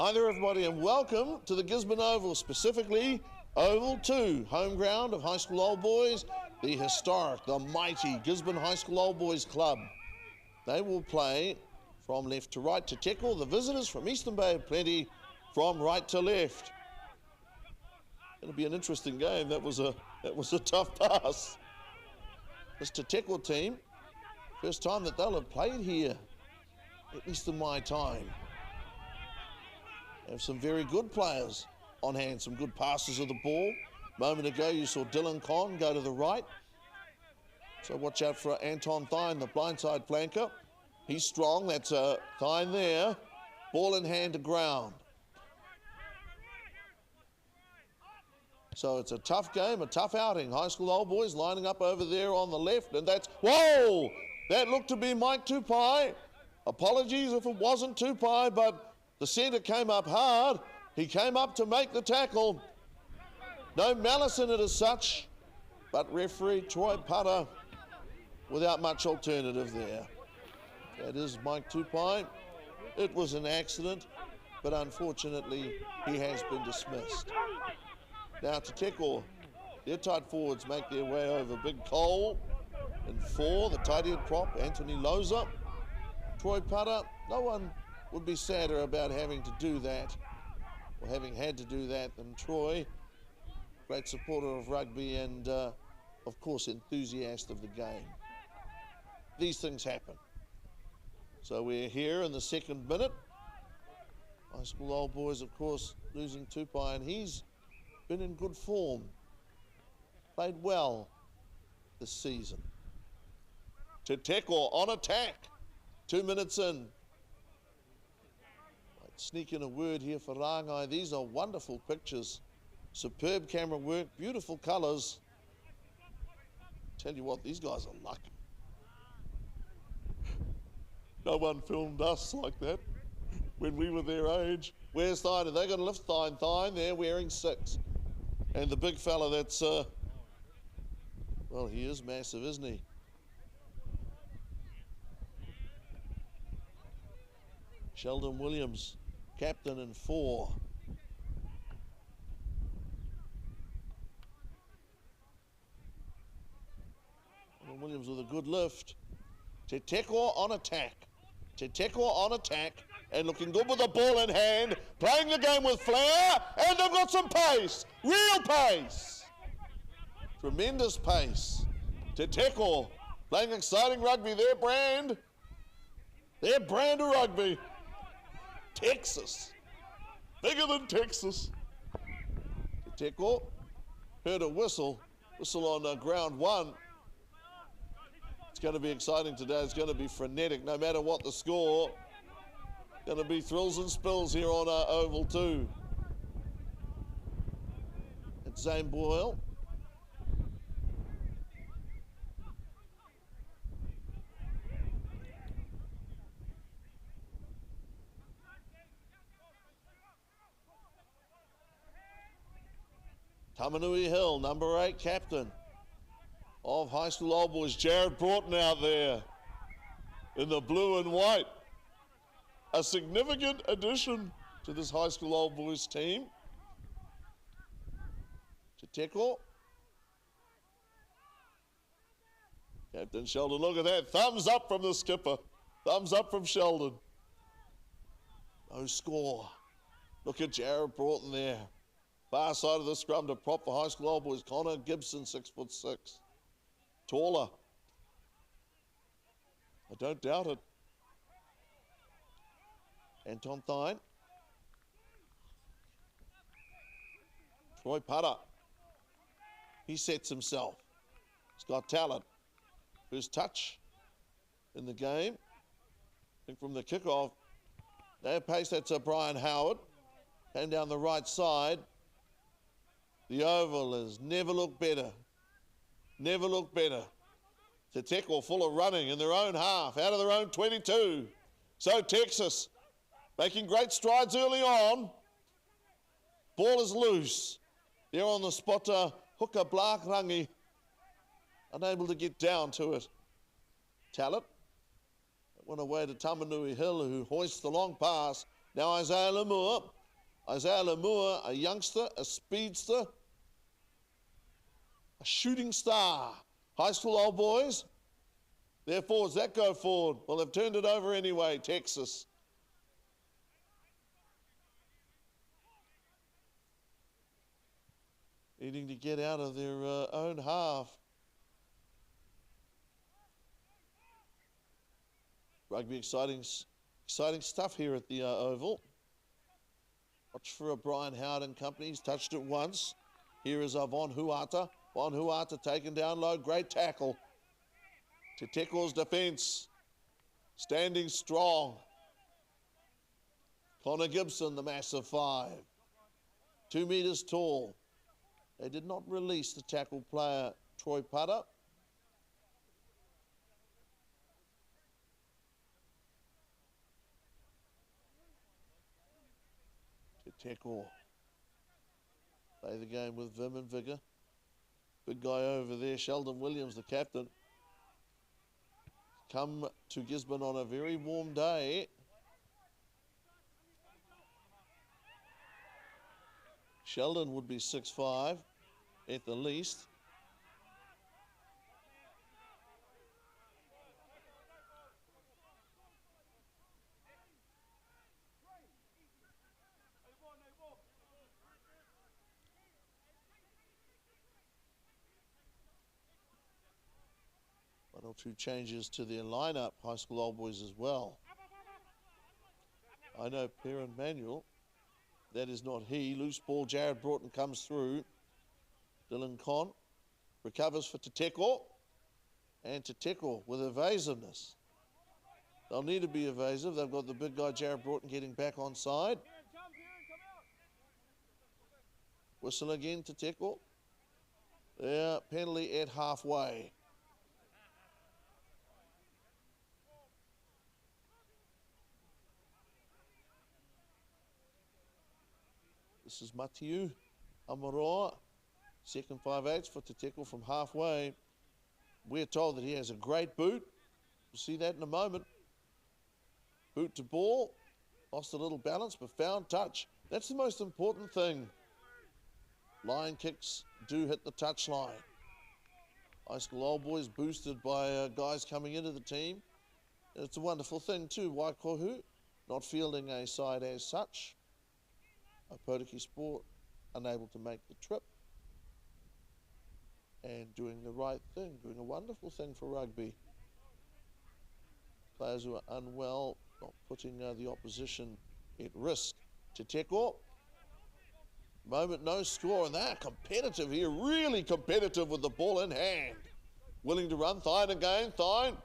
Hi there everybody and welcome to the Gisborne Oval, specifically Oval 2, home ground of High School Old Boys, the historic, the mighty Gisborne High School Old Boys Club. They will play from left to right to Teko, the visitors from Eastern Bay of Plenty from right to left. It'll be an interesting game. That was a tough pass. This Teko team, first time that they'll have played here, at least in my time. Have some very good players on hand, some good passes of the ball. A moment ago you saw Dylan Conn go to the right. So watch out for Anton Thine, the blindside flanker. He's strong, that's Thine there. Ball in hand to ground. So it's a tough game, a tough outing. High School Old Boys lining up over there on the left, and that's, whoa! That looked to be Mike Tupai. Apologies if it wasn't Tupai, but the centre came up hard. He came up to make the tackle. No malice in it as such, but referee Troy Putter without much alternative there. That is Mike Tupai. It was an accident, but unfortunately he has been dismissed. Now to Teko, their tight forwards make their way over Big Cole in 4, the tight head prop, Anthony Loza. Troy Putter, no one would be sadder about having to do that, or having had to do that, than Troy. Great supporter of rugby and, of course, enthusiast of the game. These things happen. So we're here in the second minute. High School Old Boys, of course, losing Tupai, and he's been in good form. Played well this season. Teko on attack. 2 minutes in. Sneak in a word here for Rangai. These are wonderful pictures. Superb camera work, beautiful colours. Tell you what, these guys are lucky. No one filmed us like that when we were their age. Where's Thine? Are they going to lift Thine? Thine, they're wearing 6. And the big fella that's, well, he is massive, isn't he? Sheldon Williams, captain in 4. And Williams with a good lift. Teko on attack. Teko on attack and looking good with the ball in hand. Playing the game with flair, and they've got some pace. Real pace. Tremendous pace. Teko playing exciting rugby. Their brand of rugby. Texas, bigger than Texas. Teko heard a whistle on ground 1. It's going to be exciting today. It's going to be frenetic, no matter what the score. Going to be thrills and spills here on Oval 2. It's Zane Boyle. Tamanui Hill, number 8 captain of High School Old Boys, Jared Broughton out there in the blue and white. A significant addition to this High School Old Boys team. Teko. Captain Sheldon, look at that. Thumbs up from the skipper. Thumbs up from Sheldon. No score. Look at Jared Broughton there. Far side of the scrum to prop for High School Old Boys. Connor Gibson, 6'6". Taller. I don't doubt it. Anton Thine. Troy Putter. He sets himself. He's got talent. First touch in the game. I think from the kickoff. Their pace, that's Brian Howard. Came down the right side. The oval has never looked better. Never looked better. Teko full of running in their own half, out of their own 22. So Texas making great strides early on. Ball is loose. They're on the spot, hooker Blackrangi. Unable to get down to it. Talent. Went away to Tamanui Hill, who hoists the long pass. Now Isaiah Lemur. Isaiah Lemur, a youngster, a speedster, a shooting star. High school old boys, their forwards that go forward. Well, they've turned it over anyway, Texas. Needing to get out of their own half. Rugby exciting stuff here at the Oval. Watch for a Brian Howard and company. He's touched it once. Here is Von Huata. Von Huata taken down low. Great tackle. Te Teko's defence. Standing strong. Connor Gibson, the massive 5. 2 meters tall. They did not release the tackle player, Troy Putter. Te Teko play the game with vim and vigour. Big guy over there, Sheldon Williams, the captain. Come to Gisborne on a very warm day. Sheldon would be 6'5" at the least. One or two changes to their lineup, high school old boys as well. I know Perrin Manuel. That is not he. Loose ball, Jared Broughton comes through. Dylan Conn recovers for Te Teko. And Te Teko with evasiveness. They'll need to be evasive. They've got the big guy, Jared Broughton, getting back on side. Whistle again, Te Teko. Yeah, penalty at halfway. This is Matiu Amaroa, second 5/8 for Te Teko from halfway. We're told that he has a great boot. We'll see that in a moment. Boot to ball, lost a little balance, but found touch. That's the most important thing. Line kicks do hit the touch line. High school old boys boosted by guys coming into the team. And it's a wonderful thing too. Waikohu not fielding a side as such. Opotiki Sport unable to make the trip and doing the right thing, doing a wonderful thing for rugby. Players who are unwell, not putting the opposition at risk. Te Teko, moment no score, and they're competitive here, really competitive with the ball in hand. Willing to run, Thine again, Thine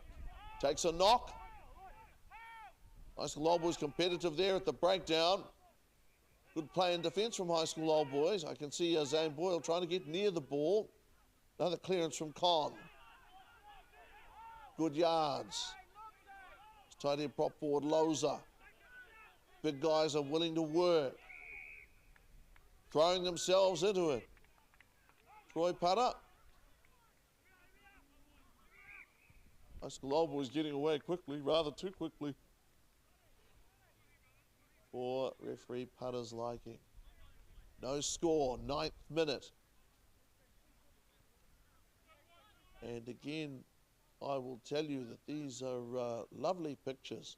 takes a knock. High school old boys competitive there at the breakdown. Good play in defence from high school old boys. I can see Zane Boyle trying to get near the ball. Another clearance from Conn. Good yards. Tight end prop forward, Loza. Big guys are willing to work. Throwing themselves into it. Troy Putter. High school old boys getting away quickly, rather too quickly, for referee Putter's liking. No score, 9th minute. And again, I will tell you that these are lovely pictures.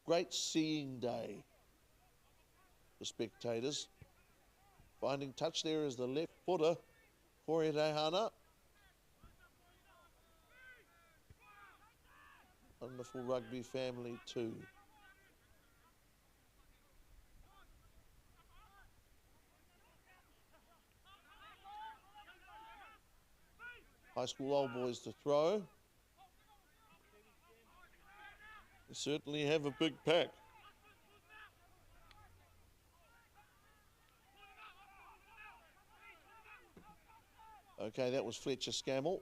Great seeing day for spectators. Finding touch there is the left footer, Corey Rehana. Wonderful rugby family too. High school old boys to throw. They certainly have a big pack. Okay, that was Fletcher Scammell.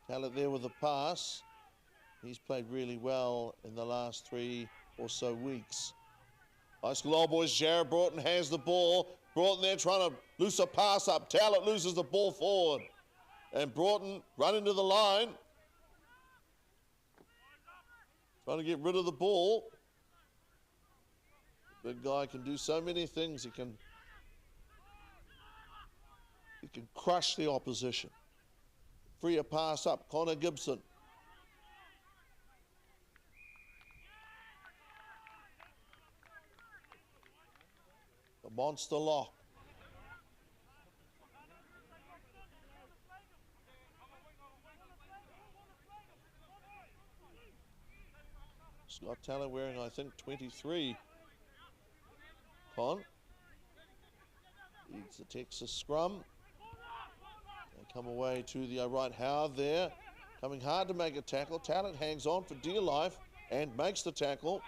Talent there with the pass. He's played really well in the last 3 or so weeks. High school old boys, Jared Broughton has the ball. Broughton there trying to loose a pass up. Talent loses the ball forward. And Broughton running to the line. Trying to get rid of the ball. Big guy can do so many things. He can crush the opposition. Free a pass up, Connor Gibson. The monster lock. Scott Talent wearing, I think, 23. Con leads the Texas scrum. They come away to the right. Howard there, coming hard to make a tackle. Talent hangs on for dear life and makes the tackle.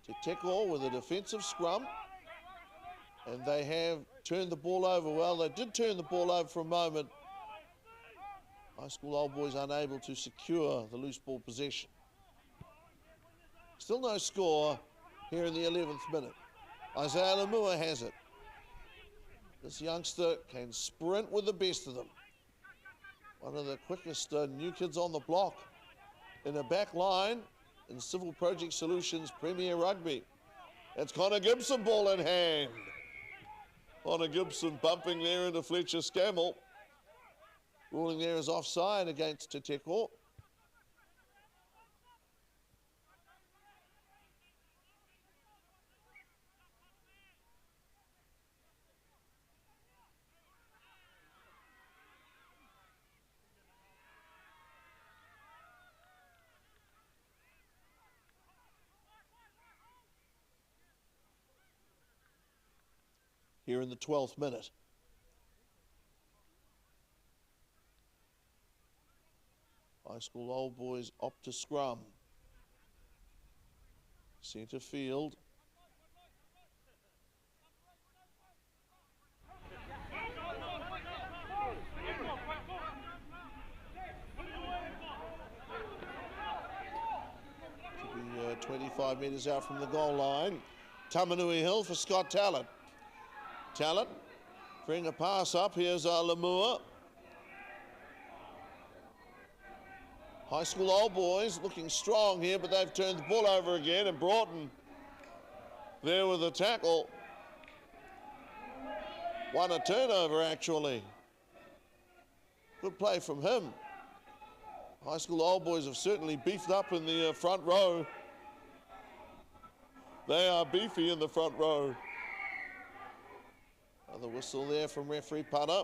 Te Teko with a defensive scrum. And they have turned the ball over. Well, they did turn the ball over for a moment. High School Old Boys unable to secure the loose ball possession. Still no score here in the 11th minute. Isaiah Lamua has it. This youngster can sprint with the best of them. One of the quickest new kids on the block in a back line in Civil Project Solutions Premier Rugby. It's Connor Gibson, ball in hand. Connor Gibson bumping there into Fletcher Scammell. Ruling there is offside against Te Teko. Here in the 12th minute. High School Old Boys opt to scrum. Centre field. To be 25 metres out from the goal line. Tamanui Hill for Scott Talent. Talent, bring a pass up. Here's Lamua. High School Old Boys looking strong here, but they've turned the ball over again, and Broughton there with a tackle. Won a turnover, actually. Good play from him. High School Old Boys have certainly beefed up in the front row. They are beefy in the front row. Another whistle there from referee Putter.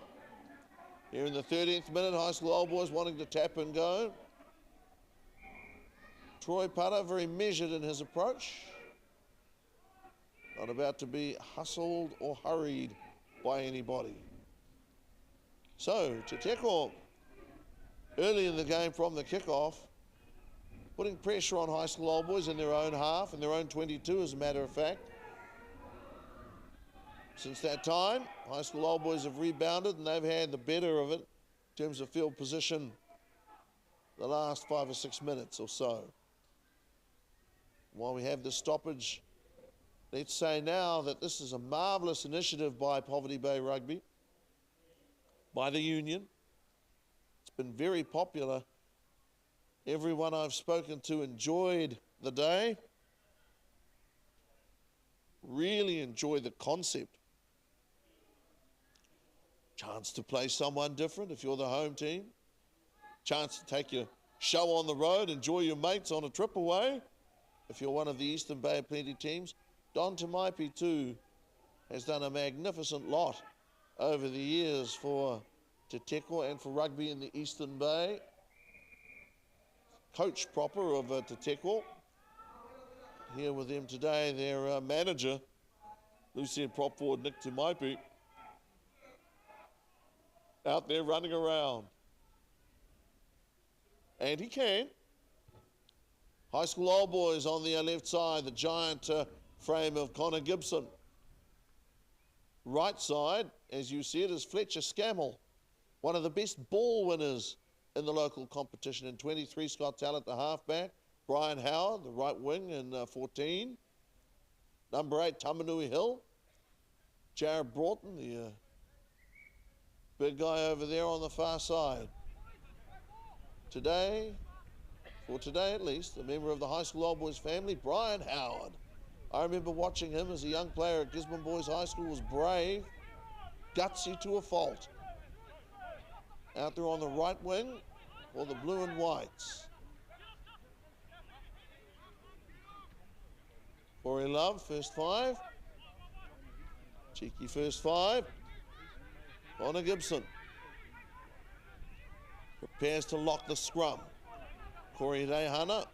Here in the 13th minute, High School Old Boys wanting to tap and go. Troy Putter very measured in his approach. Not about to be hustled or hurried by anybody. So, Te Teko early in the game from the kickoff, putting pressure on High School Old Boys in their own half, in their own 22 as a matter of fact. Since that time, High School Old Boys have rebounded and they've had the better of it in terms of field position the last 5 or 6 minutes or so. While we have this stoppage, let's say now that this is a marvellous initiative by Poverty Bay Rugby, by the union. It's been very popular. Everyone I've spoken to enjoyed the day, really enjoyed the concept. Chance to play someone different if you're the home team. Chance to take your show on the road, enjoy your mates on a trip away. If you're one of the Eastern Bay of Plenty teams, Don Tamaipi too has done a magnificent lot over the years for Te Teko and for rugby in the Eastern Bay. Coach proper of Te Teko. Here with them today, their manager, Lucian prop forward Nick Tamaipi, out there running around. And he can. High School Old Boys on the left side, the giant frame of Connor Gibson. Right side, as you see it, is Fletcher Scammell, one of the best ball winners in the local competition. In 23, Scott Talent, the halfback. Brian Howard, the right wing, in 14. Number 8, Tamanui Hill. Jared Broughton, the big guy over there on the far side. Today, for today at least, a member of the High School Old Boys family, Brian Howard, I remember watching him as a young player at Gisborne Boys High School. Was brave, gutsy to a fault. Out there on the right wing for the blue and whites. Corey Love, first five. Cheeky first five. Connor Gibson prepares to lock the scrum. Corey Rehana.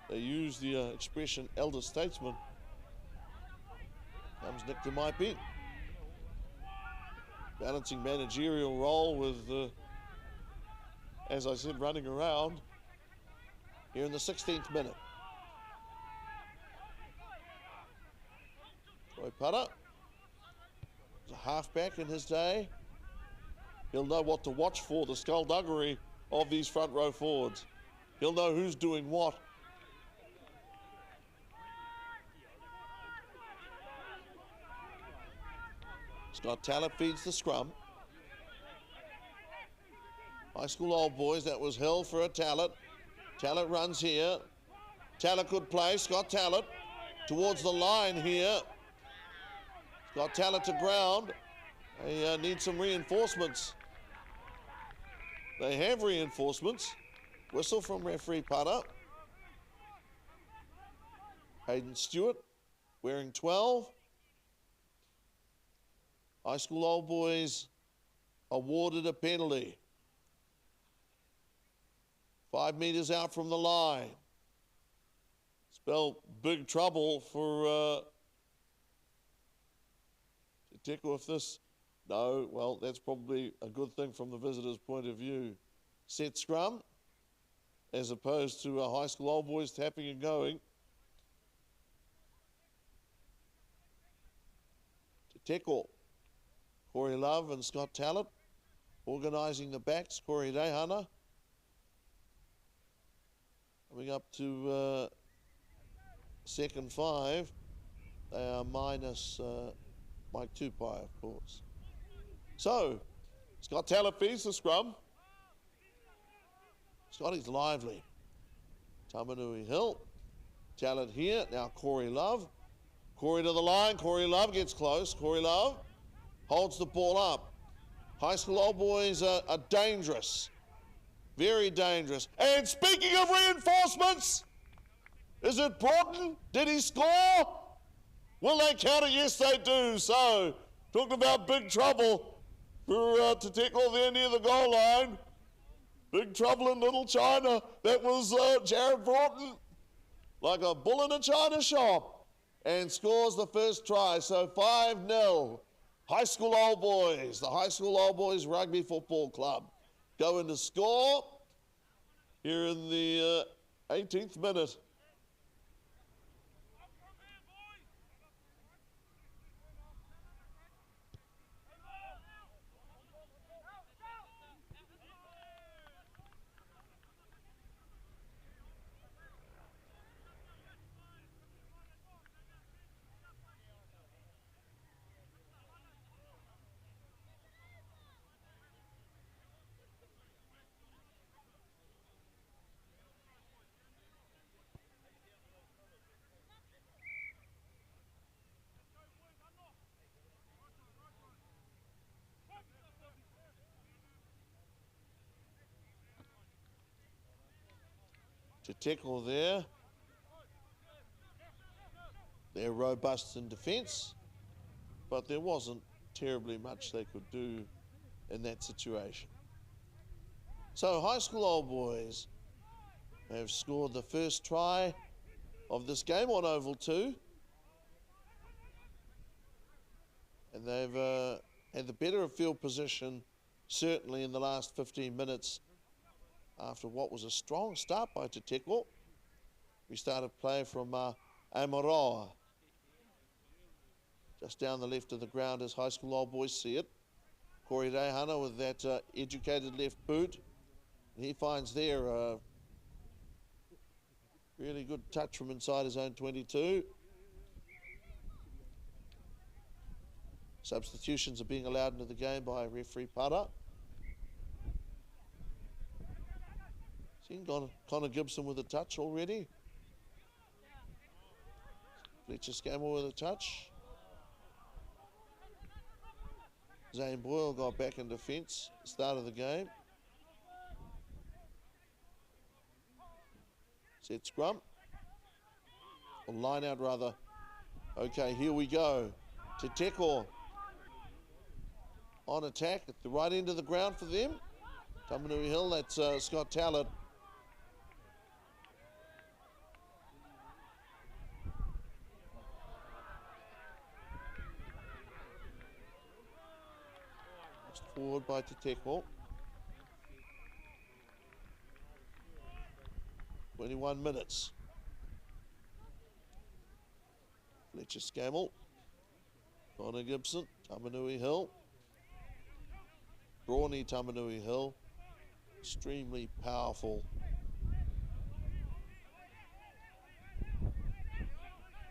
They use the expression elder statesman. Comes Nick DeMaipe. Balancing managerial role with, as I said, running around here in the 16th minute. Troy Putter was a halfback in his day. He'll know what to watch for, the skullduggery of these front row forwards. He'll know who's doing what. Scott Talent feeds the scrum. High school old boys, that was hell for a Talent. Talent runs here. Talent could play. Scott Talent towards the line here. Scott Talent to ground. They need some reinforcements. They have reinforcements. Whistle from referee Putter. Hayden Stewart wearing 12. High school old boys awarded a penalty. 5 meters out from the line. Spell big trouble for TE TEKO if this. No, well, that's probably a good thing from the visitor's point of view. Set scrum, as opposed to high school old boys tapping and going. TE TEKO. Corey Love and Scott Talent organising the backs. Corey Rehana coming up to second five. They are minus Mike Tupai, of course. So, Scott Talent feeds the scrum. Scotty's lively. Tamanui Hill. Talent here. Now Corey Love. Corey to the line. Corey Love gets close. Corey Love holds the ball up. High school old boys are dangerous. Very dangerous. And speaking of reinforcements, is it Broughton? Did he score? Will they count it? Yes, they do. So, talking about big trouble for TE TEKO there near the goal line. Big trouble in Little China. That was Jared Broughton, like a bull in a china shop, and scores the first try. So 5-0. High school old boys, the High School Old Boys Rugby Football Club, go in to score here in the 18th minute. TE TEKO there. They're robust in defence, but there wasn't terribly much they could do in that situation. So High School Old Boys have scored the first try of this game on Oval 2. And they've had the better field position, certainly in the last 15 minutes, after what was a strong start by TE TEKO. We started play from Amaroa, just down the left of the ground as High School Old Boys see it. Corey Rehana with that educated left boot. And he finds there a really good touch from inside his own 22. Substitutions are being allowed into the game by referee Putter. Seen Connor Gibson with a touch already. Fletcher Scammell with a touch. Zane Boyle got back in defence at the start of the game. Set scrum. Or line out rather. Okay, here we go. Te Teko on attack at the right end of the ground for them. Tamanui Hill, that's Scott Tallett. Forward by Te Teko. 21 minutes. Fletcher Scammell. Connor Gibson. Tamanui Hill. Brawny Tamanui Hill. Extremely powerful.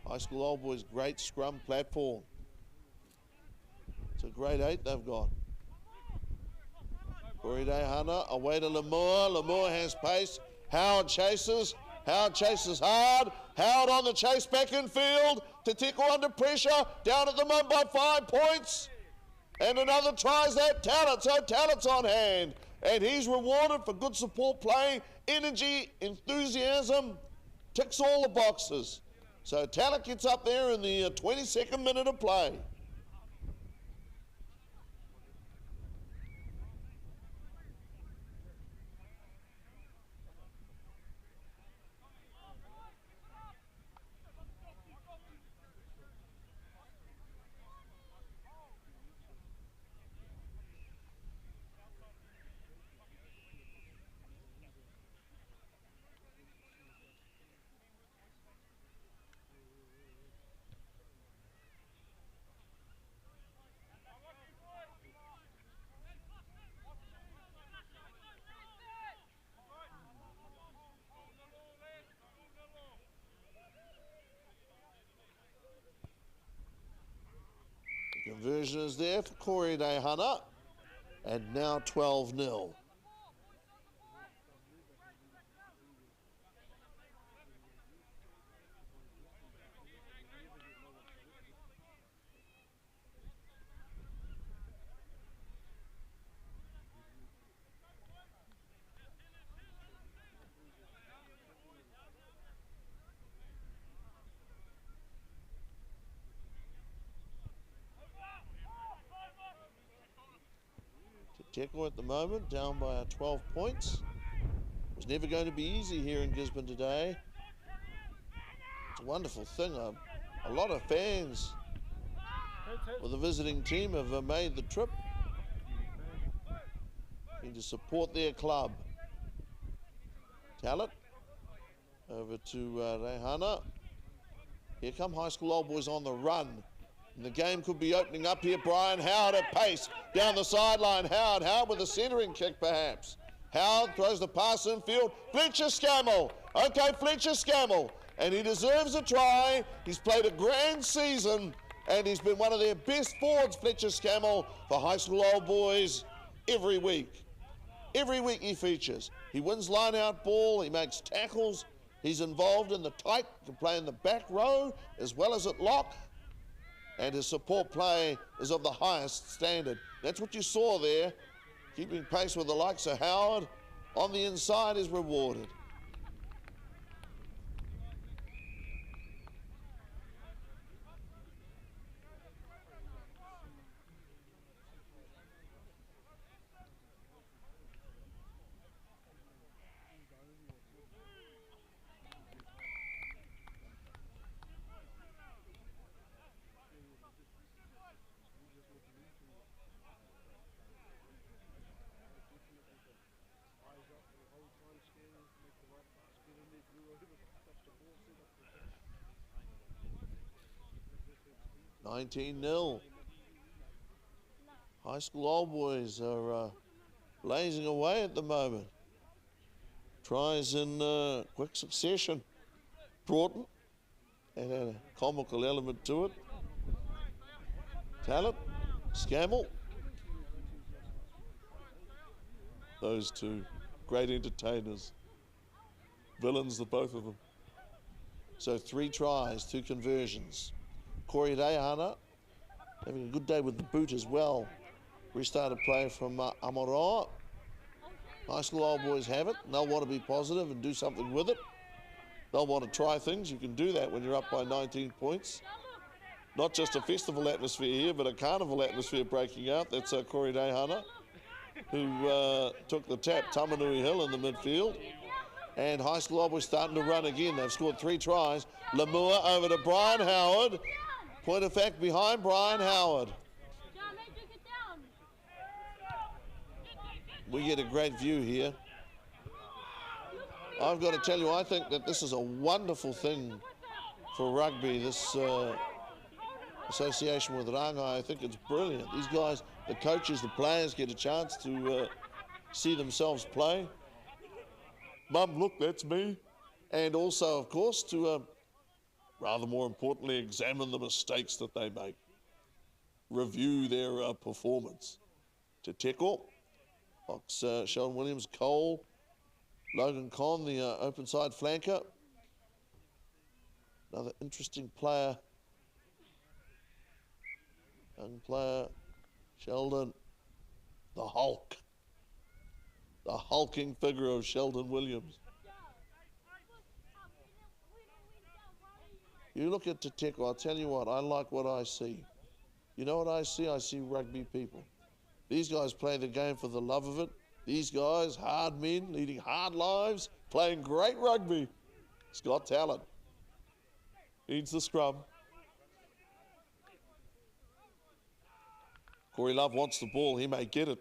High School Old Boys, great scrum platform. It's a grade 8 they've got. Corey Hunter away to Lemur. Lemur has pace. Howard chases. Howard chases hard. Howard on the chase back in field. Te Teko under pressure. Down at the moment by 5 points. And another tries that Talent. So Talent's on hand. And he's rewarded for good support play, energy, enthusiasm. Ticks all the boxes. So Talent gets up there in the 22nd minute of play. Conversion is there for Corey Hunter, and now 12-0. Teko at the moment, down by 12 points. It was never going to be easy here in Gisborne today. It's a wonderful thing. A lot of fans with the visiting team have made the trip to support their club. Talent over to Rehana. Here come High School Old Boys on the run. And the game could be opening up here. Brian Howard at pace down the sideline. Howard with a centering kick perhaps. Howard throws the pass in field. Fletcher Scammell. Okay, Fletcher Scammell. And he deserves a try. He's played a grand season and he's been one of their best forwards, Fletcher Scammell, for High School Old Boys every week. Every week he features. He wins line-out ball. He makes tackles. He's involved in the tight. He can play in the back row as well as at lock. And his support play is of the highest standard. That's what you saw there. Keeping pace with the likes of Howard on the inside is rewarded. $19-0. High School Old Boys are blazing away at the moment. Tries in quick succession. Broughton, and had a comical element to it. Talent, Scammell. Those two great entertainers. Villains, the both of them. So 3 tries, 2 conversions. Corey Rehana having a good day with the boot as well. Restarted play from Amara. High school old boys have it. They'll want to be positive and do something with it. They'll want to try things. You can do that when you're up by 19 points. Not just a festival atmosphere here, but a carnival atmosphere breaking out. That's Corey Rehana, who took the tap. Tamanui Hill in the midfield. And high school old boys starting to run again. They've scored 3 tries. Lamua over to Brian Howard. Point of fact behind Brian Howard. We get a great view here. I've got to tell you, I think that this is a wonderful thing for rugby, this association with Rangai. I think it's brilliant. These guys, the coaches, the players get a chance to see themselves play. Mum, look, that's me. And also, of course, to rather more importantly, examine the mistakes that they make. Review their performance. Te Teko, Fox, Sheldon Williams, Cole, Logan Conn, the open side flanker. Another interesting player. Young player, Sheldon, the Hulk. The hulking figure of Sheldon Williams. You look at Te Teko, I'll tell you what, I like what I see. You know what I see? I see rugby people. These guys play the game for the love of it. These guys, hard men, leading hard lives, playing great rugby. He's got talent. Needs the scrum. Corey Love wants the ball. He may get it.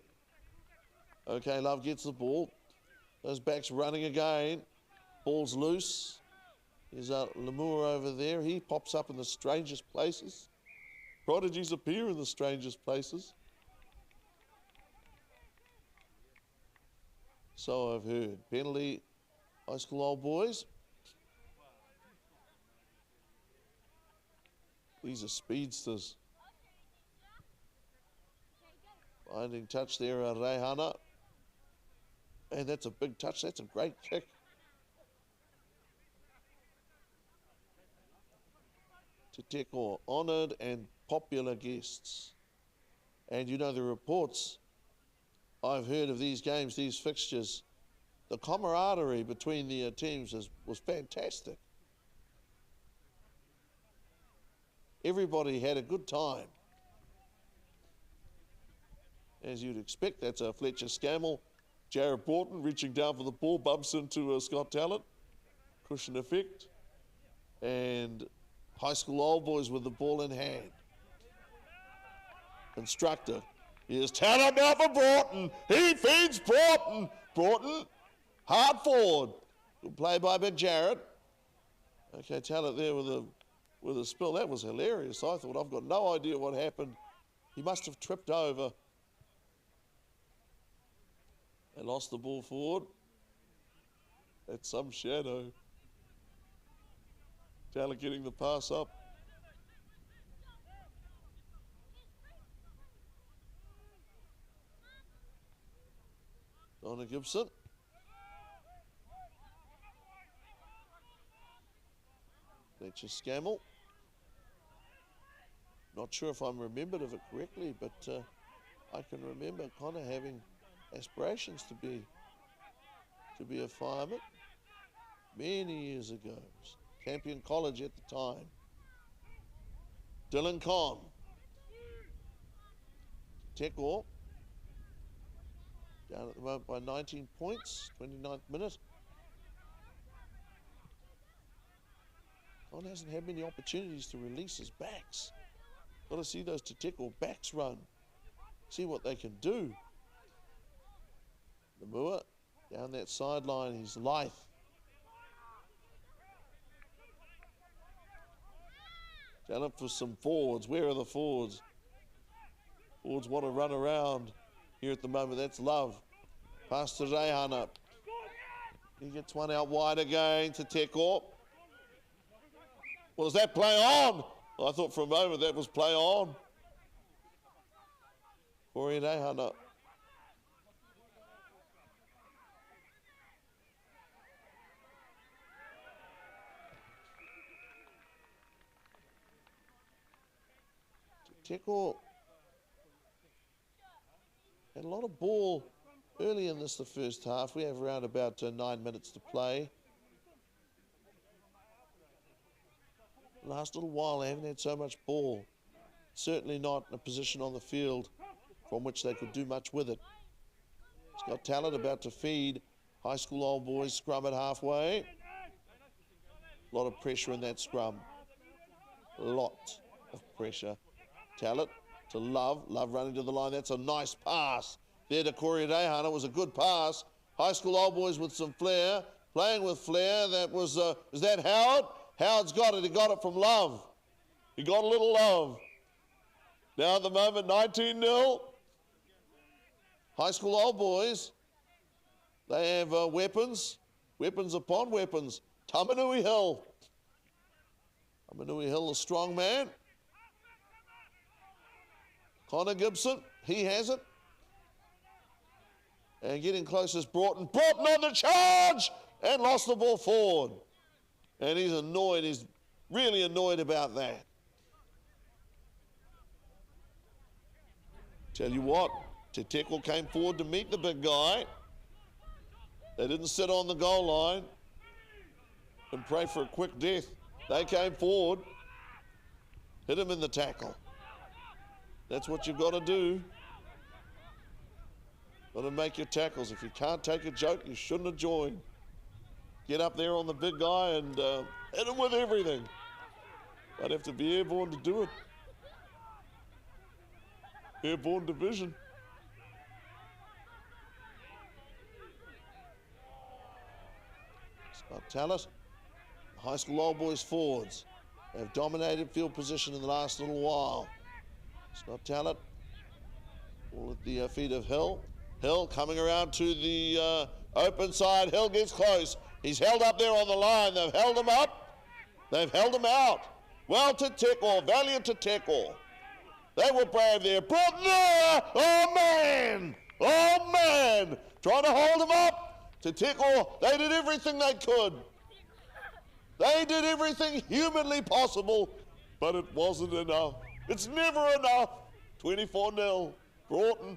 Okay, Love gets the ball. Those backs running again. Ball's loose. There's Lemur over there. He pops up in the strangest places. Prodigies appear in the strangest places. So I've heard. Penalty, high school old boys. These are speedsters. Binding touch there, Rehana. And that's a big touch. That's a great kick. Te Teko, honoured and popular guests. And you know the reports I've heard of these games, these fixtures, the camaraderie between the teams was fantastic. Everybody had a good time. As you'd expect, that's Fletcher Scammell. Jared Borton reaching down for the ball, bumps into Scott Talent. Cushion effect. And high school old boys with the ball in hand. Constructive. Here's Talent now for Broughton. He feeds Broughton. Broughton, hard forward. Good play by Big Jarrett. Okay, Talent there with a spill. That was hilarious. I thought, I've got no idea what happened. He must have tripped over. They lost the ball forward. That's some shadow. Talent getting the pass up. Donna Gibson. Fletcher Scammell. Not sure if I'm remembered of it correctly, but I can remember kind of having aspirations to be a fireman many years ago. Campion College at the time. Dylan Conn. Teko. Down at the moment by 19 points, 29th minute. Conn hasn't had many opportunities to release his backs. Got to see those Te Teko backs run. See what they can do. Lemua down that sideline, he's lithe. Talent for some forwards. Where are the forwards? Forwards want to run around here at the moment. That's Love. Pass to Rehana. He gets one out wide again to Teko. Well, is that play on? I thought for a moment that was play on. Corey Rehana. Teko had a lot of ball early in the first half. We have around about 9 minutes to play. Last little while, they haven't had so much ball. Certainly not in a position on the field from which they could do much with it. It's got talent about to feed. High school old boys scrum it halfway. A lot of pressure in that scrum. A lot of pressure. Talent to Love. Love running to the line. That's a nice pass. There to Corey Dayhan. It was a good pass. High school old boys with some flair. Playing with flair. That was that Howard? Howard's got it. He got it from Love. He got a little love. Now at the moment, 19-0. High school old boys. They have weapons. Weapons upon weapons. Tamanui Hill. Tamanui Hill, the strong man. Connor Gibson, he has it. And getting close is Broughton. Broughton on the charge! And lost the ball forward. And he's annoyed. He's really annoyed about that. Tell you what, Te Teko came forward to meet the big guy. They didn't sit on the goal line and pray for a quick death. They came forward, hit him in the tackle. That's what you've got to do. Got to make your tackles. If you can't take a joke, you shouldn't have joined. Get up there on the big guy and hit him with everything. I'd have to be airborne to do it. Airborne division. Scott Tallis, high school old boys forwards. They've dominated field position in the last little while. Scott Tallis, all at the feet of Hill. Hill coming around to the open side. Hill gets close. He's held up there on the line. They've held him up. They've held him out. Well to Teko, valiant to Teko. They were brave there. Broughton there! Oh, man! Oh, man! Trying to hold him up. To Teko, they did everything they could. They did everything humanly possible, but it wasn't enough. It's never enough. 24-0. Broughton.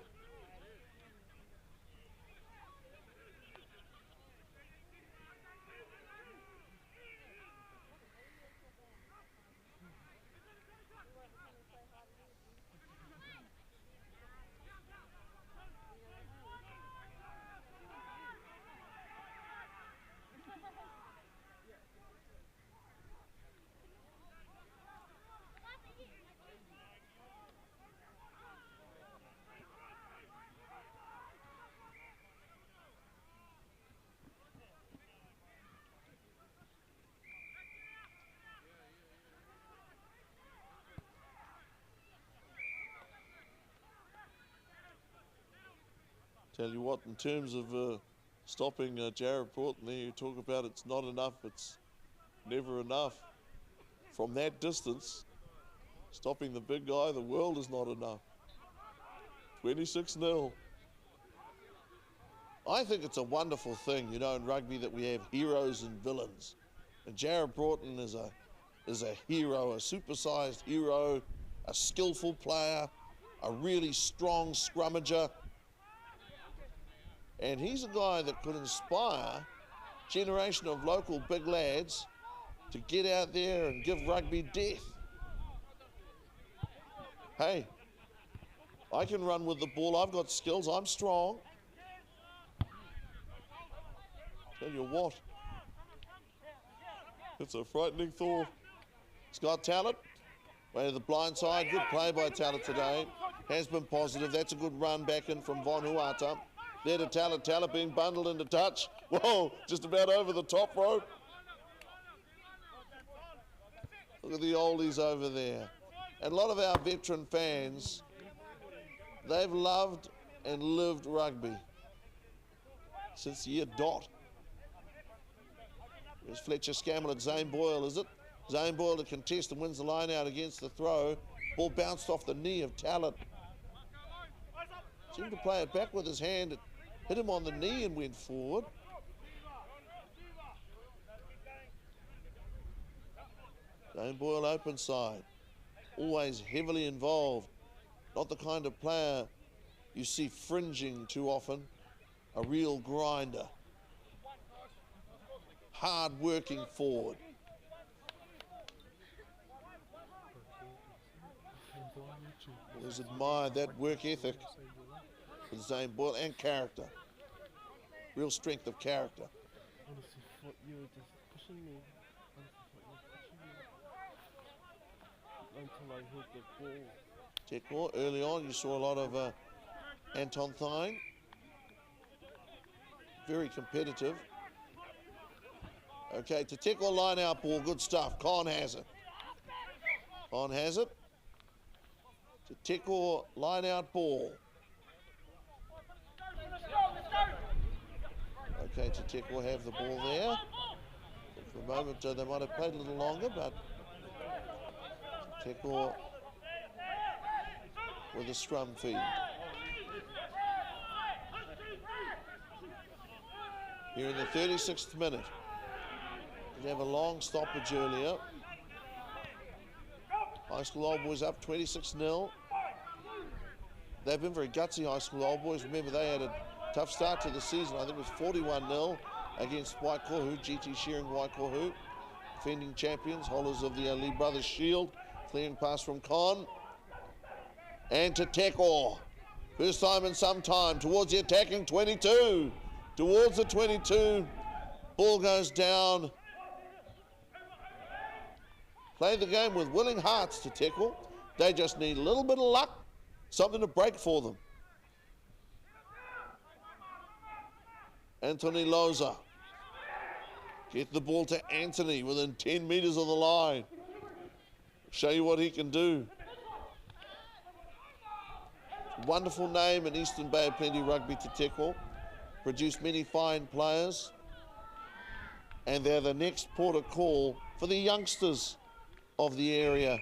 Tell you what, in terms of stopping Jared Broughton there, you talk about it's not enough, it's never enough. From that distance, stopping the big guy, the world is not enough. 26-0. I think it's a wonderful thing, you know, in rugby that we have heroes and villains. And Jared Broughton is a hero, a supersized hero, a skillful player, a really strong scrummager. And he's a guy that could inspire a generation of local big lads to get out there and give rugby death. Hey, I can run with the ball. I've got skills. I'm strong. Tell you what, it's a frightening thought. Scott Talent, way to the blind side. Good play by Talent today. Has been positive. That's a good run back in from Von Huata. There to Talent. Talent being bundled into touch. Whoa, just about over the top rope. Look at the oldies over there. And a lot of our veteran fans, they've loved and lived rugby since year dot. There's Fletcher Scammell at Zane Boyle, is it? Zane Boyle to contest and wins the line out against the throw. Ball bounced off the knee of Talent. Seemed to play it back with his hand. It hit him on the knee and went forward. Zane Boyle open side. always heavily involved. Not the kind of player you see fringing too often. A real grinder. Hard-working forward. Always admired that work ethic for Zane Boyle and character. Real strength of character. You were just pushing me. Until I hit the ball. Teko, early on you saw a lot of Anton Thine. Very competitive. Okay, to Teko, line out ball, good stuff. Con has it. Con has it. To Teko, line out ball. Okay, to Teko have the ball there. For a moment they might have played a little longer, but Teko with a scrum feed. Here in the 36th minute. They have a long stoppage earlier. High School Old Boys up 26-0. They've been very gutsy, High School Old Boys. Remember, they had a tough start to the season. I think it was 41-0 against Waikohu, GT Shearing Waikohu. Defending champions, holders of the Lee Brothers Shield. Clearing pass from Con. And to Teko. First time in some time towards the attacking 22. Towards the 22. Ball goes down. Play the game with willing hearts to Teko. They just need a little bit of luck, something to break for them. Anthony Loza. Get the ball to Anthony within 10 meters of the line. Show you what he can do. Wonderful name in Eastern Bay of Plenty Rugby to Teko. Produced many fine players. And they're the next port of call for the youngsters of the area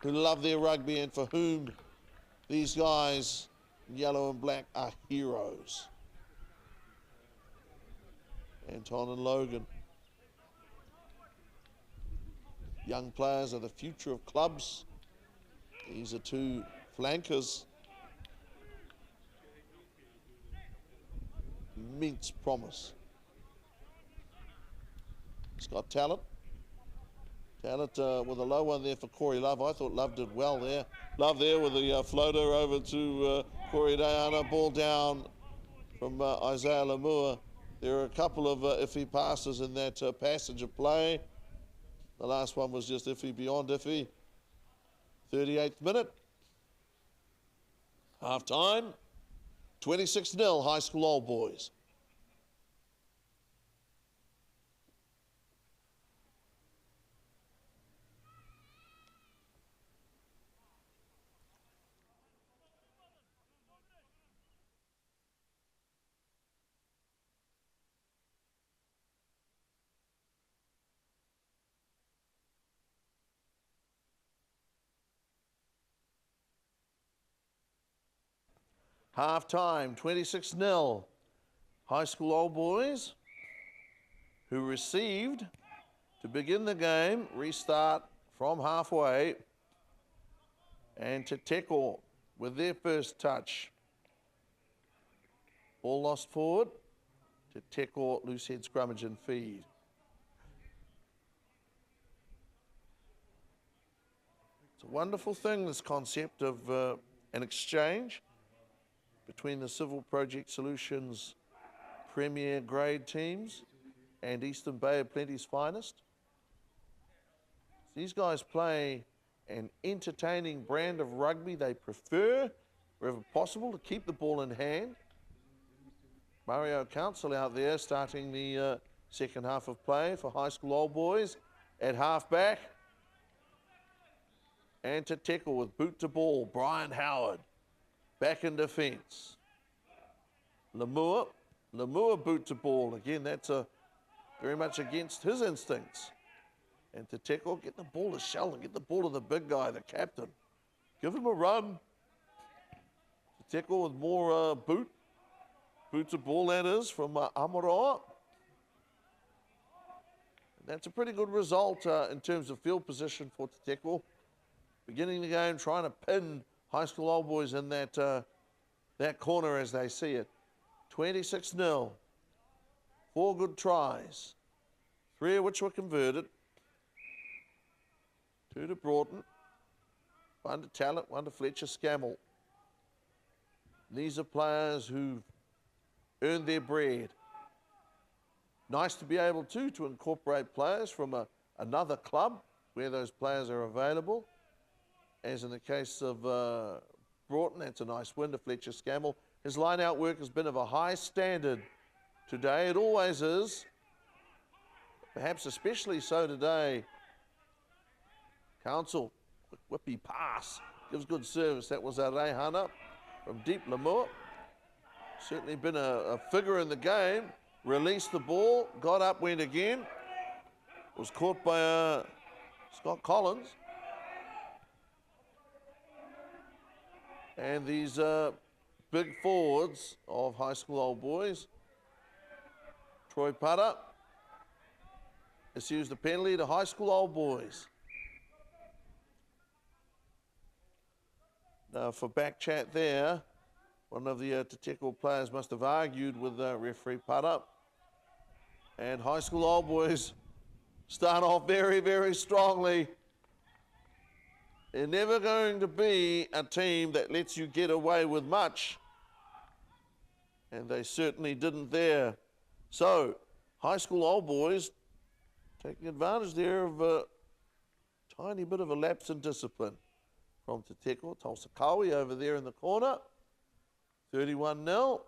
who love their rugby and for whom these guys in yellow and black are heroes. Anton and Logan. Young players are the future of clubs. These are two flankers. Immense promise. It's got talent. Talent with a low one there for Corey Love. I thought Love did well there. Love there with the floater over to Corey Diana. Ball down from Isaiah Lamua. There are a couple of iffy passes in that passage of play. The last one was just iffy beyond iffy. 38th minute. Half time. 26-0 High School Old Boys. Half time, 26-0. High School Old Boys, who received to begin the game, restart from halfway. And to Teko with their first touch. Ball lost forward. To Teko, loose head scrummage and feed. It's a wonderful thing, this concept of an exchange between the Civil Project Solutions premier grade teams and Eastern Bay of Plenty's finest. These guys play an entertaining brand of rugby. They prefer, wherever possible, to keep the ball in hand. Mario Council out there starting the second half of play for High School Old Boys at halfback. And to Teko with boot to ball, Brian Howard. Back in defence. Lamua boot to ball. Again, that's very much against his instincts. And to Teko, get the ball to Sheldon, get the ball to the big guy, the captain. Give him a run. To Teko with more boot to ball, that is, from Amaroa. And that's a pretty good result in terms of field position for Te Teko. beginning the game, trying to pin High School Old Boys in that corner as they see it. 26-0. 4 good tries, 3 of which were converted. 2 to Broughton, 1 to Talent, 1 to Fletcher Scammell. These are players who've earned their bread. Nice to be able to incorporate players from another club where those players are available. As in the case of Broughton, that's a nice win to Fletcher Scammell. His line-out work has been of a high standard today. It always is. Perhaps especially so today. Council, whippy pass, gives good service. That was a Rehana from deep Lamore. Certainly been a figure in the game. Released the ball, got up, went again. Was caught by Scott Collins. And these big forwards of High School Old Boys. Troy Putter issues the penalty to High School Old Boys. Now for back chat there, one of the Te Teko players must have argued with referee Putter. And High School Old Boys start off very, very strongly. They're never going to be a team that lets you get away with much. And they certainly didn't there. So, High School Old Boys taking advantage there of a tiny bit of a lapse in discipline from Te Teko. Tulsakawi over there in the corner. 31-0.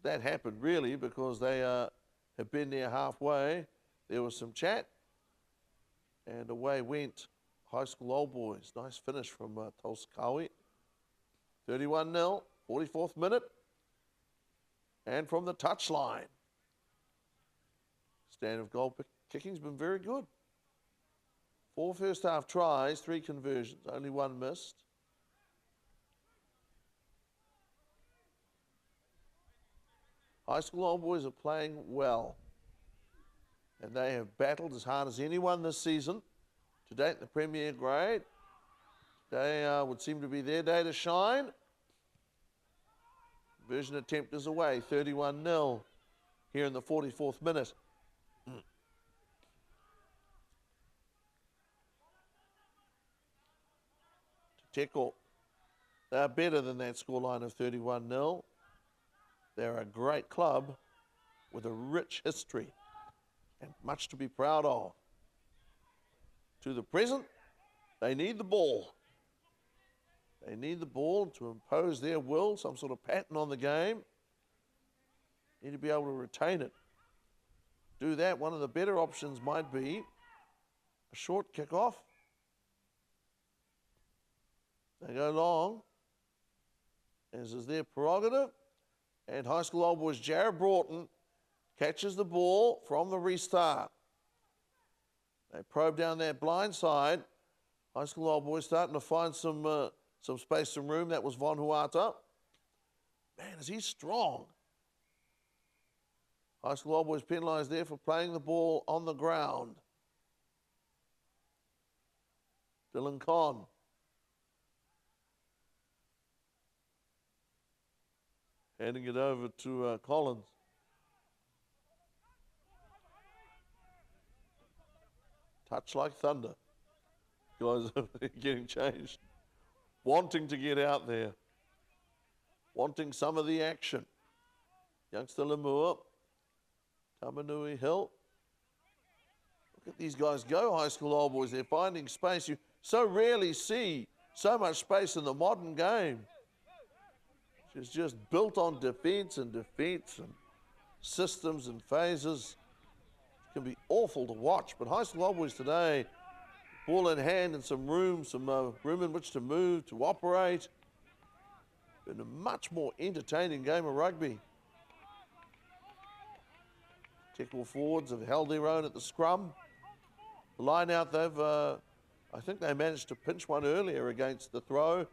That happened really because they have been there halfway. There was some chat. And away went High School Old Boys. Nice finish from Tulsakawi. 31-0, 44th minute. And from the touchline. Standard of goal kicking's been very good. 4 first half tries, 3 conversions, only 1 missed. High School Old Boys are playing well. And they have battled as hard as anyone this season. To date in the Premier grade. They would seem to be their day to shine. Conversion attempt is away, 31-0 here in the 44th minute. Te Teko, they're better than that scoreline of 31-0. They're a great club with a rich history and much to be proud of. To the present, they need the ball. They need the ball to impose their will, some sort of pattern on the game. Need to be able to retain it. Do that, one of the better options might be a short kickoff. They go long, as is their prerogative. And High School Old Boys Jared Broughton catches the ball from the restart. They probe down that blind side. High School Old Boys starting to find some space, some room. That was Von Huata. Man, is he strong. High School Old Boys penalised there for playing the ball on the ground. Dylan Conn. Handing it over to Collins. Touch like thunder. Guys are getting changed. Wanting to get out there. Wanting some of the action. Youngster Lemur. Tamanui Hill. Look at these guys go, High School Old Boys. They're finding space. You so rarely see so much space in the modern game. It's just built on defense and systems and phases. It can be awful to watch, but High School Old Boys today, ball in hand and some room in which to move, to operate. Been a much more entertaining game of rugby. Teko forwards have held their own at the scrum. The line out, I think they managed to pinch one earlier against the throw.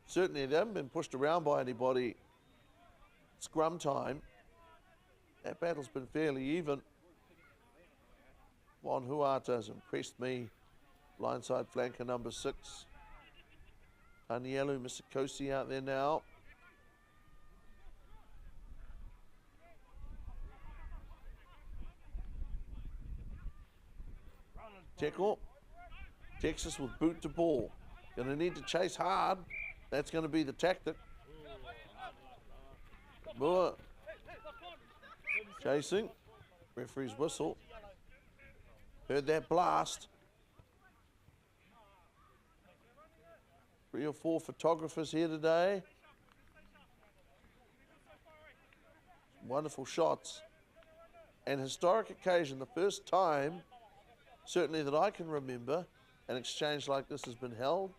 Certainly they haven't been pushed around by anybody. Scrum time. That battle's been fairly even. Von Huata has impressed me Blindside flanker number 6. Anielu Misikosi out there now. Teko. Texas with boot to ball. Going to need to chase hard. That's going to be the tactic. Moore. Chasing. Referee's whistle. Heard that blast. 3 or 4 photographers here today. Wonderful shots. An historic occasion, the first time, certainly that I can remember, an exchange like this has been held.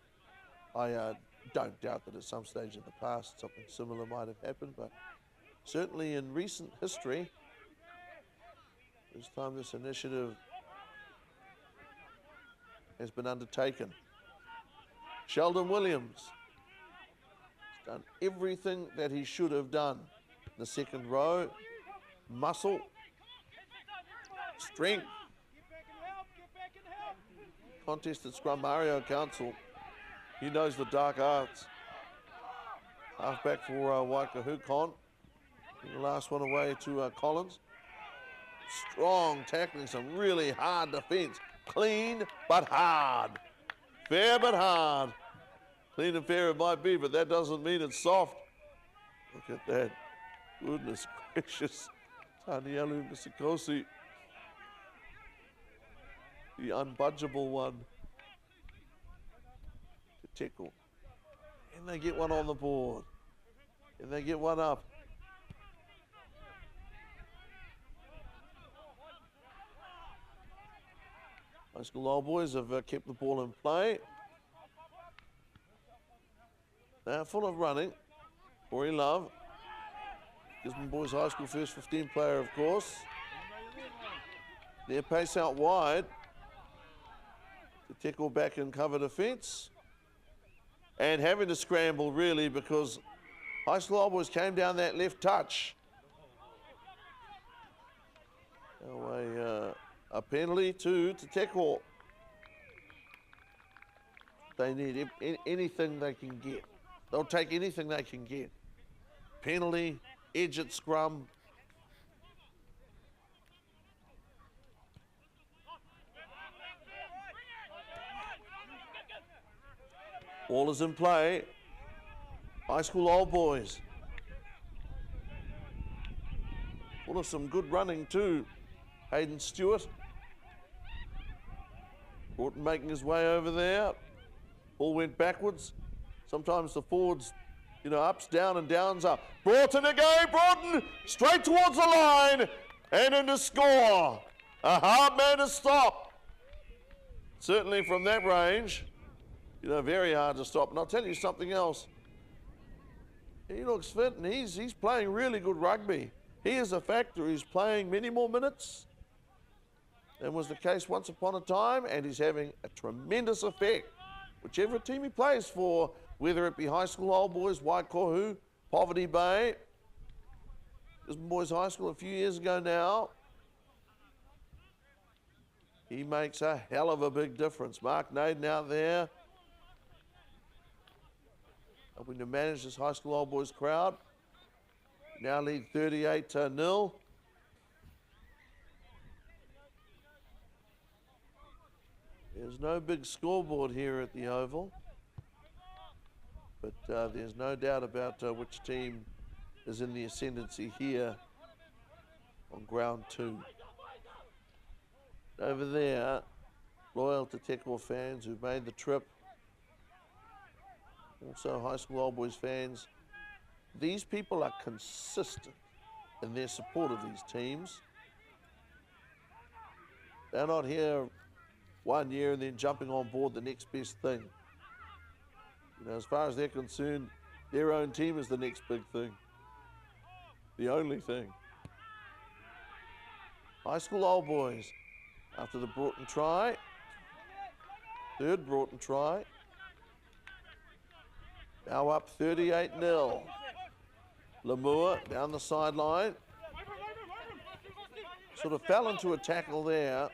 I don't doubt that at some stage in the past something similar might have happened, but certainly in recent history, this time this initiative has been undertaken. Sheldon Williams has done everything that he should have done. The second row, muscle, strength. Contested scrum, Mario Council. He knows the dark arts. Halfback for Waikahukon. The last one away to Collins. Strong tackling, some really hard defense. Clean but hard. Fair but hard. Clean and fair it might be, but that doesn't mean it's soft. Look at that. Goodness gracious. Anielu Misikosi. The unbudgeable one. To Teko. And they get one on the board. And they get one up. High School Old Boys have kept the ball in play. They're full of running. Corey Love. Gisborne Boys High School first 15 player, of course. Their pace out wide. To Teko back in cover defence. And having to scramble really because High School Old Boys came down that left touch. A penalty to Teko. They need anything they can get. They'll take anything they can get. Penalty, edge at scrum. Ball is in play. High School Old Boys. Full of some good running too. Hayden Stewart. Broughton making his way over there. Ball went backwards. Sometimes the forwards, ups, down and downs up. Broughton again, Broughton straight towards the line and in to score. A hard man to stop. Certainly from that range, very hard to stop. And I'll tell you something else. He looks fit and he's playing really good rugby. He is a factor. He's playing many more minutes than was the case once upon a time, and he's having a tremendous effect. Whichever team he plays for, whether it be High School Old Boys, Waikohu, Poverty Bay, Gisborne Boys High School a few years ago now, he makes a hell of a big difference. Mark Naden out there, helping to manage this High School Old Boys crowd. Now lead 38-0. There's no big scoreboard here at the Oval, but there's no doubt about which team is in the ascendancy here on ground 2. Over there, loyal to Teko fans who've made the trip. Also High School Old Boys fans. These people are consistent in their support of these teams. They're not here one year and then jumping on board the next best thing. As far as they're concerned, their own team is the next big thing. The only thing. High School Old Boys, after the Broughton try, third Broughton try, now up 38-0. Lemur down the sideline. Sort of fell into a tackle there.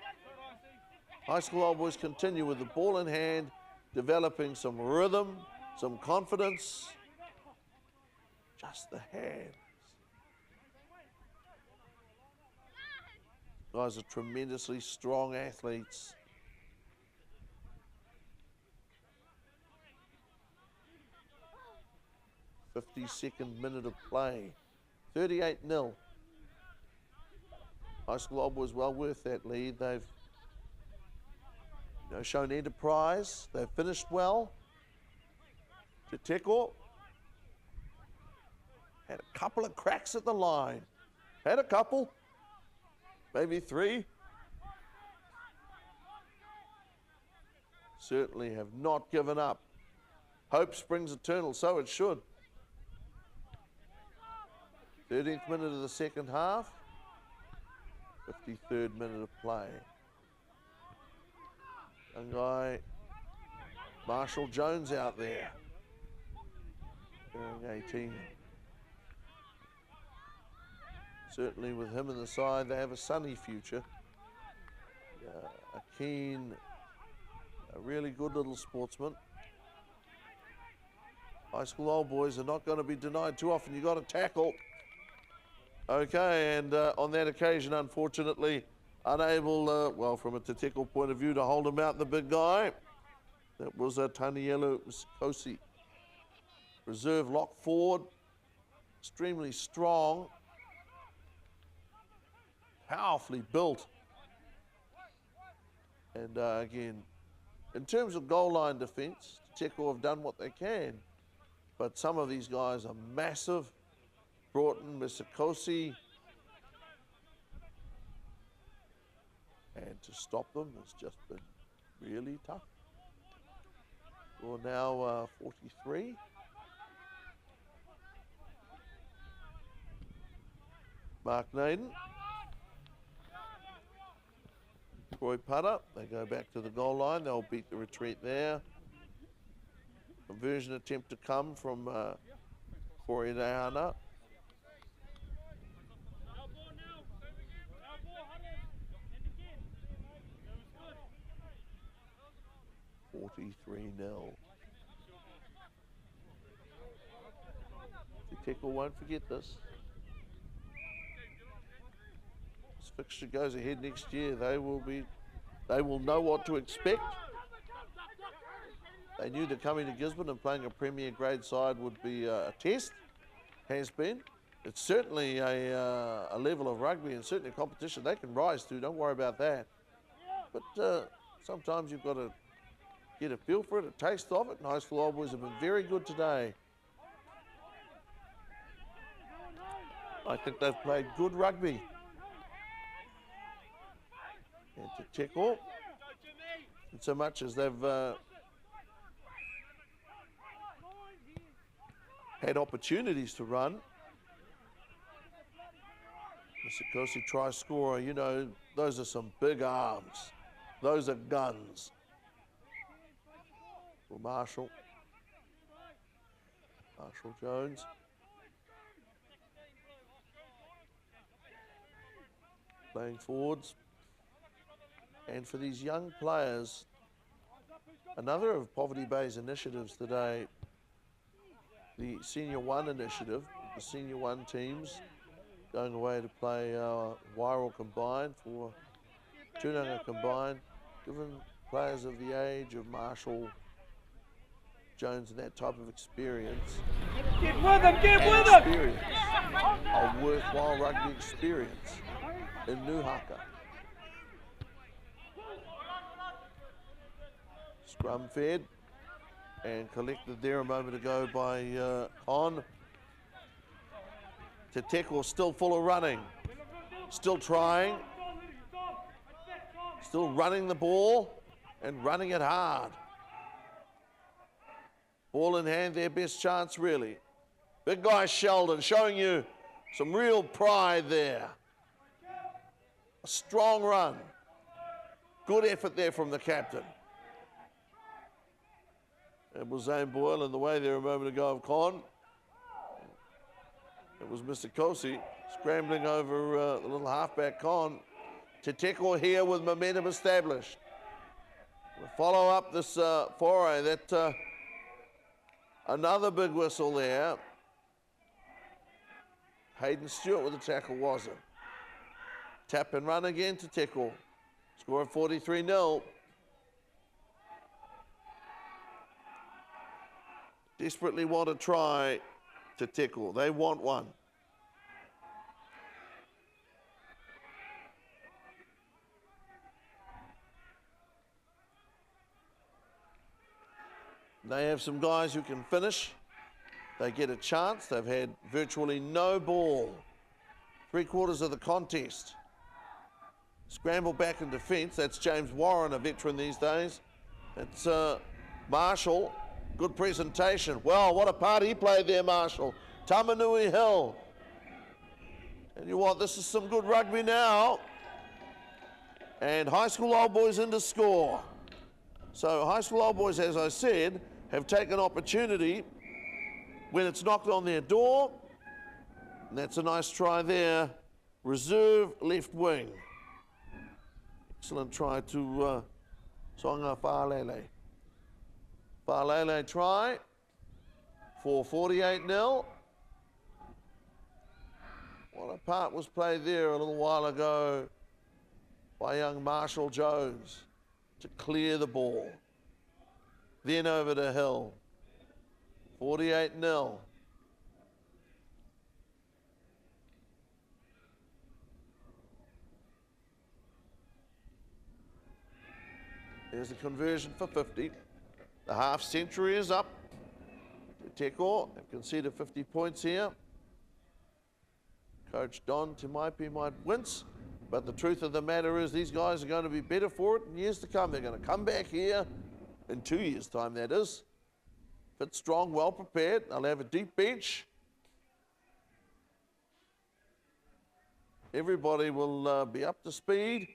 High school old boys continue with the ball in hand, developing some rhythm, some confidence. Just the hands. Guys are tremendously strong athletes. .52 minute of play. 38-0. High school old boys well worth that lead. They've shown enterprise. They've finished well. TE TEKO had a couple of cracks at the line. Had a couple, maybe 3. Certainly have not given up. Hope springs eternal, so it should. 13th minute of the second half. 53rd minute of play. Young guy, Marshall Jones out there. Turning 18. Certainly with him in the side, they have a sunny future. A keen, a really good little sportsman. High school old boys are not going to be denied too often. You got to tackle. Okay, and on that occasion, unfortunately, unable, well, from a TE TEKO point of view, to hold him out, the big guy. That was Tanielo Msikosi. Reserve lock forward, extremely strong, powerfully built. And again, in terms of goal line defense, TE TEKO have done what they can, but some of these guys are massive. Broughton, Msikosi, and to stop them has just been really tough. We're now 43. Mark Naden, Troy Putter, they go back to the goal line. They'll beat the retreat there. Conversion attempt to come from Corey Diana. 43-0. TE TEKO won't forget this. This fixture goes ahead next year. They will know what to expect. They knew that coming to Gisborne and playing a premier grade side would be a test. Has been. It's certainly a level of rugby and certainly a competition they can rise to. Don't worry about that. But sometimes you've got to get a feel for it, a taste of it, and high school old boys have been very good today. I think they've played good rugby. And TE TEKO, in so much as they've had opportunities to run. Msikosi try scorer, you know, those are some big arms. Those are guns. For Marshall Jones. Playing forwards. And for these young players, another of Poverty Bay's initiatives today, the Senior 1 initiative, the Senior 1 teams going away to play Wairoa combined for Tunanga combined, given players of the age of Marshall Jones and that type of experience. Get with them, get with them! Experience, a worthwhile rugby experience in Nuhaka. Scrum fed and collected there a moment ago by Con. TE TEKO still full of running, still trying, still running the ball and running it hard. Ball in hand, their best chance really. Big guy Sheldon showing you some real pride there. A strong run. Good effort there from the captain. It was Zane Boyle in the way there a moment ago of Con. It was Msikosi scrambling over the little halfback Con. TE TEKO here with momentum established. Follow up this foray. That another big whistle there. Hayden Stewart with the tackle, was it? Tap and run again to Teko. Score of 43-0. Desperately want to try to Teko. They want one. They have some guys who can finish. They get a chance. They've had virtually no ball. 3/4 of the contest. Scramble back in defence. That's James Warren, a veteran these days. It's Marshall. Good presentation. Well, what a part he played there, Marshall. Tamanui Hill. Tell you what, this is some good rugby now. And High School Old Boys in to score. So High School Old Boys, as I said, have taken opportunity when it's knocked on their door. And that's a nice try there. Reserve left wing. Excellent try to Songa Fa'alele. Fa'alele try for 48-0. What a part was played there a little while ago by young Marshall Jones to clear the ball. Then over to Hill. 48-0. There's a conversion for 50. The half century is up. Teko have conceded 50 points here. Coach Don Timaipi might wince, but the truth of the matter is these guys are going to be better for it in years to come. They're going to come back here in 2 years' time, that is. Fit strong, well prepared. They'll have a deep bench. Everybody will be up to speed.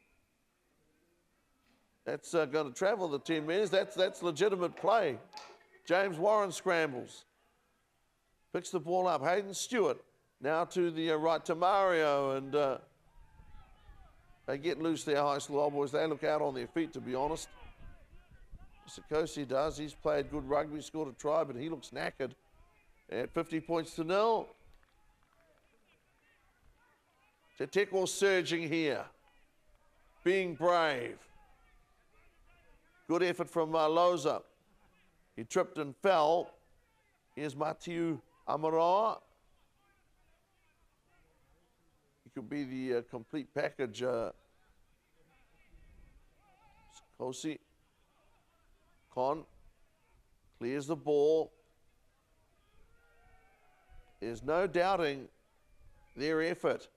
That's going to travel the 10 minutes. That's legitimate play. James Warren scrambles. Picks the ball up. Hayden Stewart now to the right to Mario, and they get loose there, High School Old Boys. They look out on their feet, to be honest. Sikosi does. He's played good rugby, scored a try, but he looks knackered. At 50 points to 0. Te Teko surging here. Being brave. Good effort from Loza. He tripped and fell. Here's Matiu Amaroa. He could be the complete package. Sikosi. Con clears the ball. There's no doubting their effort.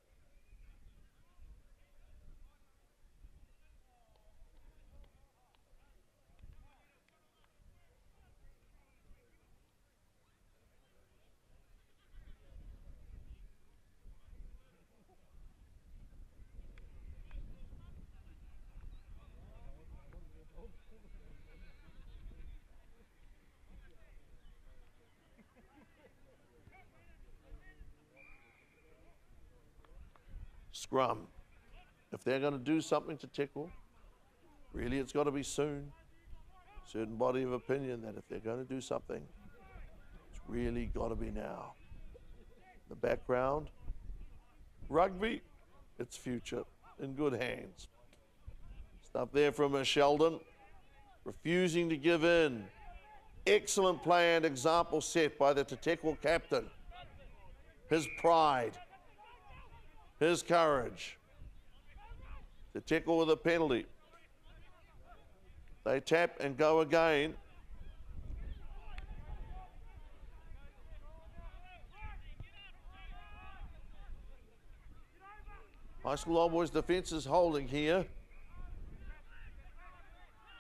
Scrum. If they're going to do something to Teko, really it's got to be soon. Certain body of opinion that if they're going to do something, it's really got to be now. The background, rugby, its future in good hands. Stuff there from Sheldon, refusing to give in. Excellent play and example set by the Te Teko captain. His pride. His courage. Te Teko with a penalty. They tap and go again. High School Old Boys defence is holding here.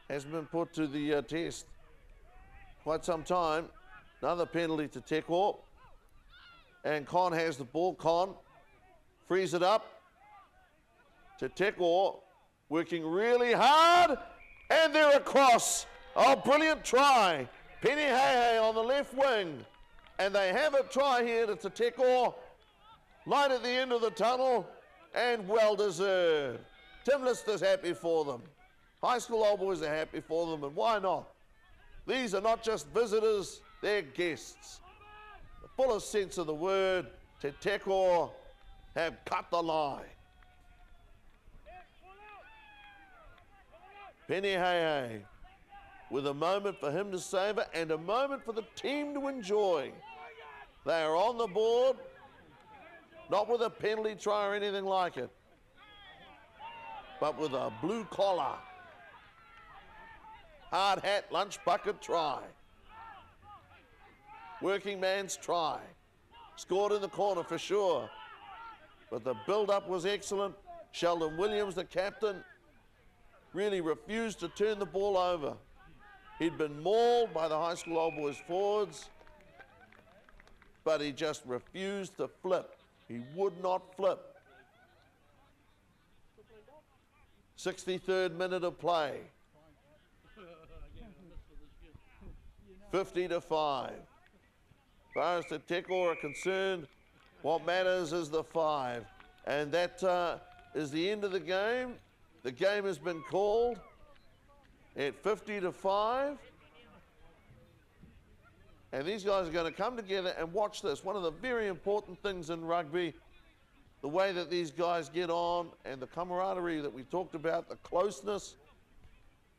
Hasn't been put to the test quite some time. Another penalty to Teko. And Con has the ball. Con frees it up. Te Teko working really hard. And they're across. Oh, brilliant try. Penny Hehe on the left wing. And they have a try here to Te Teko. Light at the end of the tunnel. And well deserved. Tim Lister's happy for them. High school old boys are happy for them, and why not? These are not just visitors, they're guests. The fullest sense of the word, Te Teko have cut the line. Penny Hey with a moment for him to savour and a moment for the team to enjoy. They are on the board, not with a penalty try or anything like it, but with a blue collar, hard hat, lunch bucket try. Working man's try. Scored in the corner for sure, but the build-up was excellent. Sheldon Williams, the captain, really refused to turn the ball over. He'd been mauled by the high school old boys forwards, but he just refused to flip. He would not flip. 63rd minute of play. 50-5. As far as the Teko are concerned, what matters is the 5. And that is the end of the game. The game has been called at 50-5. And these guys are going to come together and watch this. One of the very important things in rugby, the way that these guys get on and the camaraderie that we talked about, the closeness,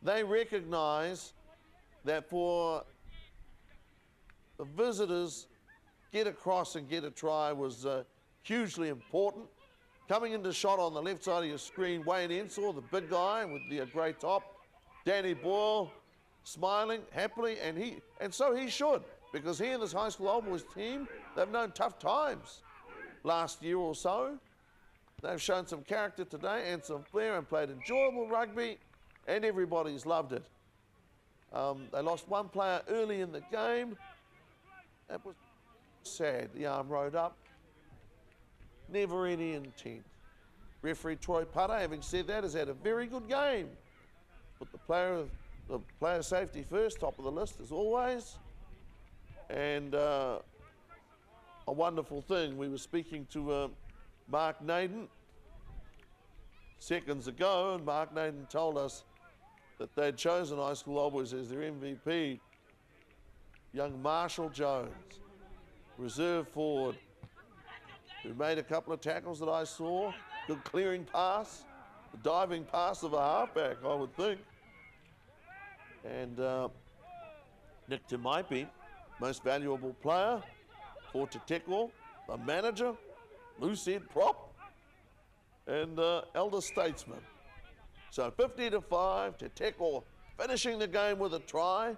they recognize that for the visitors, get across and get a try was hugely important. Coming into shot on the left side of your screen, Wayne Ensor, the big guy with the grey top. Danny Boyle smiling happily, and so he should, because he and this high school old boys team, they've known tough times last year or so. They've shown some character today and some flair and played enjoyable rugby, and everybody's loved it. They lost one player early in the game. That was sad. The arm rode up. Never any intent. Referee Troy Putter, having said that, has had a very good game. Put the player safety first, top of the list as always. And a wonderful thing. We were speaking to Mark Naden seconds ago, and Mark Naden told us that they'd chosen high school old boys as their MVP. Young Marshall Jones, reserve forward, who made a couple of tackles that I saw. Good clearing pass, the diving pass of a halfback, I would think. And Nick Timaipi, most valuable player for Te Teko, the manager, loose head prop, and elder statesman. So 50-5, Te Teko finishing the game with a try,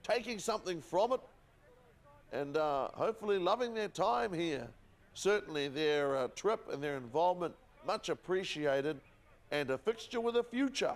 taking something from it, and hopefully loving their time here. Certainly their trip and their involvement much appreciated, and a fixture with a future.